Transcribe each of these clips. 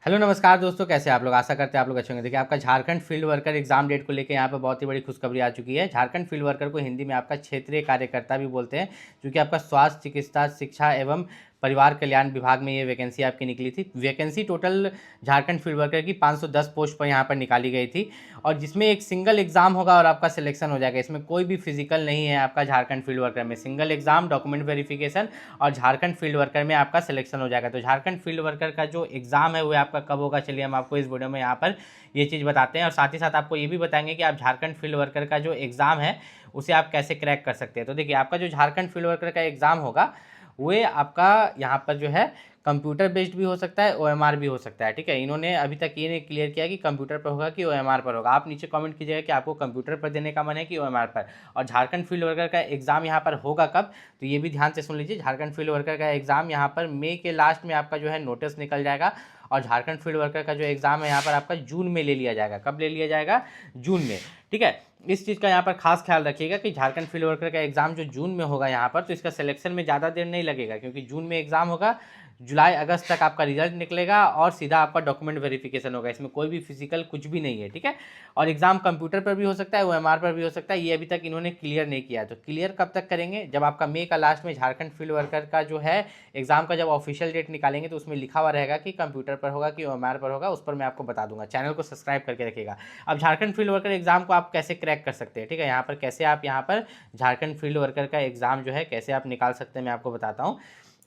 Hello नमस्कार दोस्तों, कैसे आप लोग। आशा करते हैं आप लोग अच्छे होंगे। देखिए, आपका Jharkhand field worker exam date को लेकर यहाँ पर बहुत ही बड़ी खुशखबरी आ चुकी है। झारखंड फील्ड वर्कर को हिंदी में आपका क्षेत्रीय कार्यकर्ता भी बोलते हैं, जो कि आपका स्वास्थ्य, चिकित्सा, शिक्षा एवं परिवार कल्याण विभाग में ये वैकेंसी आपकी निकली थी। Vacancy total Jharkhand field worker की 510 पोस्ट पर यहाँ पर निकाली गई थी, और जिसमें एक सिंगल एग्जाम होगा और आपका सिलेक्शन हो जाएगा। इसमें कोई भी फिजिकल नहीं है आपका झारखंड फील्ड वर्कर में। सिंगल एग्जाम, डॉक्यूमेंट वेरिफिकेशन और झारखंड फील्ड वर्कर में आपका सिलेक्शन हो जाएगा। तो झारखंड फील्ड वर्कर का जो एग्जाम है वो आपका कब होगा, चलिए हम आपको इस वीडियो में यहाँ पर ये चीज़ बताते हैं, और साथ ही साथ आपको ये भी बताएंगे कि आप झारखंड फील्ड वर्कर का जो एग्ज़ाम है उसे आप कैसे क्रैक कर सकते हैं। तो देखिए, आपका जो झारखंड फील्ड वर्कर का एग्ज़ाम होगा वो आपका यहाँ पर जो है कंप्यूटर बेस्ड भी हो सकता है, ओएमआर भी हो सकता है। ठीक है, इन्होंने अभी तक ये नहीं क्लियर किया कि कंप्यूटर पर होगा कि ओएमआर पर होगा। आप नीचे कमेंट कीजिएगा कि आपको कंप्यूटर पर देने का मन है कि ओएमआर पर। और झारखंड फील्ड वर्कर का एग्जाम यहाँ पर होगा कब, तो ये भी ध्यान से सुन लीजिए। झारखंड फील्ड वर्कर का एग्जाम यहाँ पर मई के लास्ट में आपका जो है नोटिस निकल जाएगा, और झारखंड फील्ड वर्कर का जो एग्जाम है यहाँ पर आपका जून में ले लिया जाएगा। कब ले लिया जाएगा? जून में। ठीक है, इस चीज़ का यहाँ पर खास ख्याल रखिएगा कि झारखंड फील्ड वर्कर का एग्जाम जो जून में होगा यहाँ पर, तो इसका सिलेक्शन में ज़्यादा देर नहीं लगेगा, क्योंकि जून में एग्जाम होगा, जुलाई अगस्त तक आपका रिजल्ट निकलेगा और सीधा आपका डॉक्यूमेंट वेरिफिकेशन होगा। इसमें कोई भी फिजिकल कुछ भी नहीं है। ठीक है, और एग्जाम कंप्यूटर पर भी हो सकता है, ओएमआर पर भी हो सकता है। ये अभी तक इन्होंने क्लियर नहीं किया है। तो क्लियर कब तक करेंगे? जब आपका मई का लास्ट में झारखंड फील्ड वर्कर का जो है एग्जाम का जब ऑफिशियल डेट निकालेंगे, तो उसमें लिखा हुआ रहेगा कि कंप्यूटर पर होगा कि ओएमआर पर होगा। उस पर मैं आपको बता दूंगा। चैनल को सब्सक्राइब करके रखिएगा। अब झारखंड फील्ड वर्कर एग्जाम को आप कैसे क्रैक कर सकते हैं, ठीक है, यहाँ पर कैसे आप यहाँ पर झारखंड फील्ड वर्कर का एग्जाम जो है कैसे आप निकाल सकते हैं, मैं आपको बताता हूँ।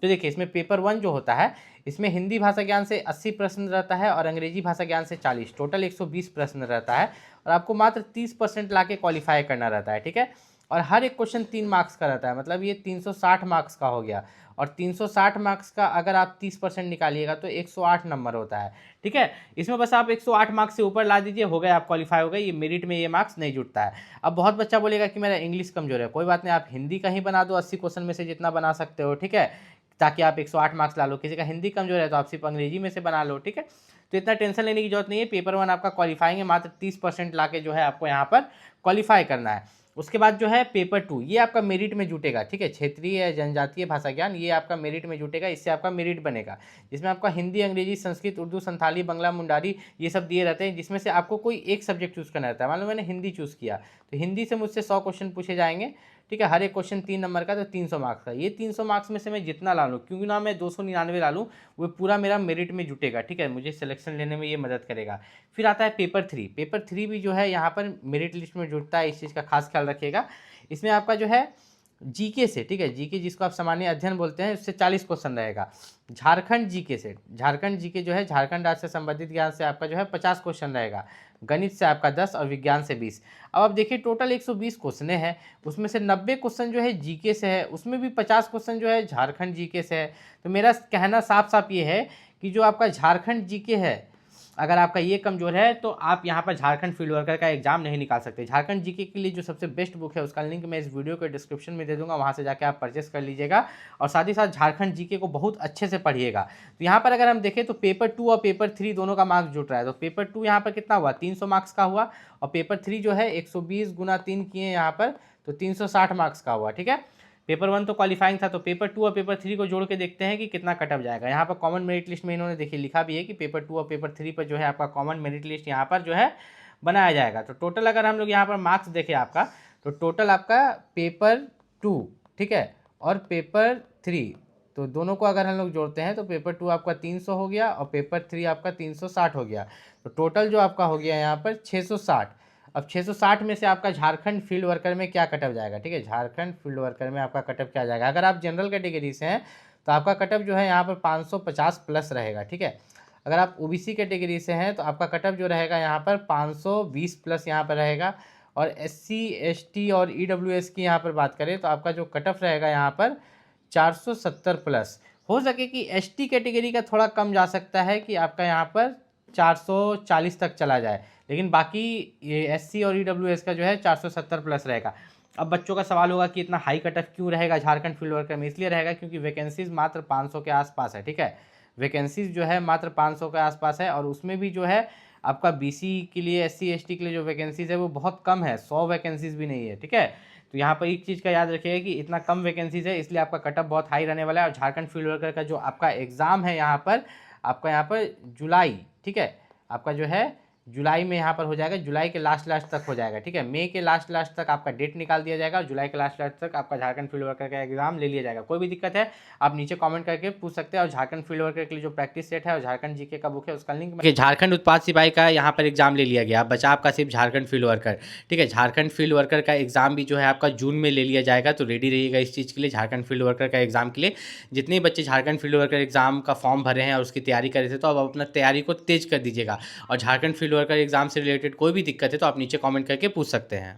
तो देखिए, इसमें पेपर 1 जो होता है, इसमें हिंदी भाषा ज्ञान से 80 प्रश्न रहता है और अंग्रेजी भाषा ज्ञान से 40, टोटल 120 प्रश्न रहता है, और आपको मात्र 30% ला के क्वालिफाई करना रहता है। ठीक है, और हर एक क्वेश्चन 3 मार्क्स का रहता है, मतलब ये 360 मार्क्स का हो गया। और 360 मार्क्स का अगर आप 30% निकालिएगा तो 108 नंबर होता है। ठीक है, इसमें बस आप 108 मार्क्स से ऊपर ला दीजिए, हो गए, आप क्वालिफाई हो गए। ये मेरिट में ये मार्क्स नहीं जुटता है। अब बहुत बच्चा बोलेगा कि मेरा इंग्लिश कमजोर है, कोई बात नहीं, आप हिंदी का ही बना दो, 80 क्वेश्चन में से जितना बना सकते हो। ठीक है, ताकि आप 108 मार्क्स ला लो। किसी का हिंदी कमजोर है तो आप सिर्फ अंग्रेजी में से बना लो। ठीक है, तो इतना टेंशन लेने की जरूरत नहीं है। पेपर 1 आपका क्वालिफाइंग है, मात्र 30% ला के जो है आपको यहाँ पर क्वालिफाई करना है। उसके बाद जो है पेपर 2, ये आपका मेरिट में जुटेगा। ठीक है, क्षेत्रीय जनजातीय भाषा ज्ञान, ये आपका मेरिट में जुटेगा, इससे आपका मेरिट बनेगा। जिसमें आपका हिंदी, अंग्रेजी, संस्कृत, उर्दू, संथाली, बंगला, मुंडारी, ये सब दिए रहते हैं, जिसमें से आपको कोई एक सब्जेक्ट चूज करना रहता है। मान लो मैंने हिंदी चूज किया, तो हिंदी से मुझसे 100 क्वेश्चन पूछे जाएंगे। ठीक है, हर एक क्वेश्चन 3 नंबर का, तो 300 मार्क्स का। ये 300 मार्क्स में से मैं जितना ला लूँ, क्योंकि ना मैं 299 ला लूँ, वो पूरा मेरा मेरिट में जुटेगा। ठीक है, मुझे सिलेक्शन लेने में ये मदद करेगा। फिर आता है पेपर 3। पेपर 3 भी जो है यहाँ पर मेरिट लिस्ट में जुटता है, इस चीज़ का खास ख्याल रखिएगा। इसमें आपका जो है जीके से, ठीक है, जीके जिसको आप सामान्य अध्ययन बोलते हैं, उससे 40 क्वेश्चन रहेगा। झारखंड जीके से, झारखंड जीके जो है झारखंड राज्य से संबंधित ज्ञान से आपका जो है 50 क्वेश्चन रहेगा। गणित से आपका 10 और विज्ञान से 20। अब आप देखिए, टोटल 120 क्वेश्चन है, उसमें से 90 क्वेश्चन जो है जीके से है, उसमें भी 50 क्वेश्चन जो है झारखंड जीके से है। तो मेरा कहना साफ साफ ये है कि जो आपका झारखंड जीके है, अगर आपका ये कमजोर है तो आप यहाँ पर झारखंड फील्ड वर्कर का एग्जाम नहीं निकाल सकते। झारखंड जीके के लिए जो सबसे बेस्ट बुक है, उसका लिंक मैं इस वीडियो के डिस्क्रिप्शन में दे दूंगा, वहाँ से जाके आप परचेस कर लीजिएगा। और साथ ही साथ झारखंड जीके को बहुत अच्छे से पढ़िएगा। तो यहाँ पर अगर हम देखें तो पेपर 2 और पेपर 3 दोनों का मार्क्स जुट रहा है। तो पेपर 2 यहाँ पर कितना हुआ? 300 मार्क्स का हुआ, और पेपर 3 जो है 120 गुना 3 किए यहाँ पर, तो 360 मार्क्स का हुआ। ठीक है, पेपर 1 तो क्वालिफाइंग था, तो पेपर 2 और पेपर 3 को जोड़ के देखते हैं कि कितना कट ऑफ जाएगा। यहाँ पर कॉमन मेरिट लिस्ट में इन्होंने देखिए लिखा भी है कि पेपर 2 और पेपर 3 पर जो है आपका कॉमन मेरिट लिस्ट यहाँ पर जो है बनाया जाएगा। तो टोटल अगर हम लोग यहाँ पर मार्क्स देखें आपका, तो टोटल आपका पेपर 2, ठीक है, और पेपर 3, तो दोनों को अगर हम लोग जोड़ते हैं तो पेपर 2 आपका 300 हो गया और पेपर 3 आपका 360 हो गया। तो टोटल जो आपका हो गया यहाँ पर 660। अब 660 में से आपका झारखंड फील्ड वर्कर में क्या कटअप जाएगा? ठीक है, झारखंड फील्ड वर्कर में आपका कटअप क्या जाएगा? अगर आप जनरल कैटेगरी से हैं तो आपका कटअप जो है यहाँ पर 550 प्लस रहेगा। ठीक है, अगर आप ओबीसी कैटेगरी से हैं तो आपका कटअप जो रहेगा यहाँ पर 520 प्लस यहाँ पर रहेगा। और एससी, एसटी और ईडब्ल्यूएस की यहाँ पर बात करें तो आपका जो कटअप रहेगा यहाँ पर 470 प्लस। हो सके कि एसटी कैटेगरी का थोड़ा कम जा सकता है, कि आपका यहाँ पर 440 तक चला जाए, लेकिन बाकी ये एससी और ईडब्ल्यूएस का जो है 470 प्लस रहेगा। अब बच्चों का सवाल होगा कि इतना हाई कट ऑफ क्यों रहेगा झारखंड फील्ड वर्कर में? इसलिए रहेगा क्योंकि वैकेंसीज मात्र 500 के आसपास है। ठीक है, वैकेंसीज जो है मात्र 500 के आसपास है, और उसमें भी जो है आपका बीसी के लिए, एससी एसटी के लिए जो वैकेंसीज है वो बहुत कम है, 100 वैकेंसीज भी नहीं है। ठीक है, तो यहाँ पर एक चीज़ का याद रखिएगा कि इतना कम वैकेंसीज है, इसलिए आपका कटअप बहुत हाई रहने वाला है। और झारखंड फील्ड वर्कर का जो आपका एग्ज़ाम है यहाँ पर आपका यहाँ पर जुलाई, ठीक है, आपका जो है जुलाई में यहाँ पर हो जाएगा, जुलाई के लास्ट तक हो जाएगा, ठीक है। मई के लास्ट तक आपका डेट निकाल दिया जाएगा और जुलाई के लास्ट तक आपका झारखंड फील्ड वर्कर का एग्जाम ले लिया जाएगा। कोई भी दिक्कत है आप नीचे कमेंट करके पूछ सकते हैं। और झारखंड फील्ड वर्कर के लिए जो प्रैक्टिस सेट है और झारखंड जीके का बुक है उसका लिंक, झारखंड उत्पाद सिपाही का यहाँ पर एग्जाम ले लिया गया, बचा आपका सिर्फ झारखंड फील्ड वर्कर, ठीक है। झारखंड फील्ड वर्कर का एग्जाम भी जो है आपका जून में ले लिया जाएगा, तो रेडी रहिएगा इस चीज़ के लिए। झारखंड फील्ड वर्कर का एग्जाम के लिए जितने बच्चे झारखंड फील्ड वर्कर एग्जाम का फॉर्म भरे हैं और उसकी तैयारी कर रहे थे, तो अब अपना तैयारी को तेज कर दीजिएगा। और झारखंड फील्ड वर्कर एग्जाम से रिलेटेड कोई भी दिक्कत है तो आप नीचे कमेंट करके पूछ सकते हैं।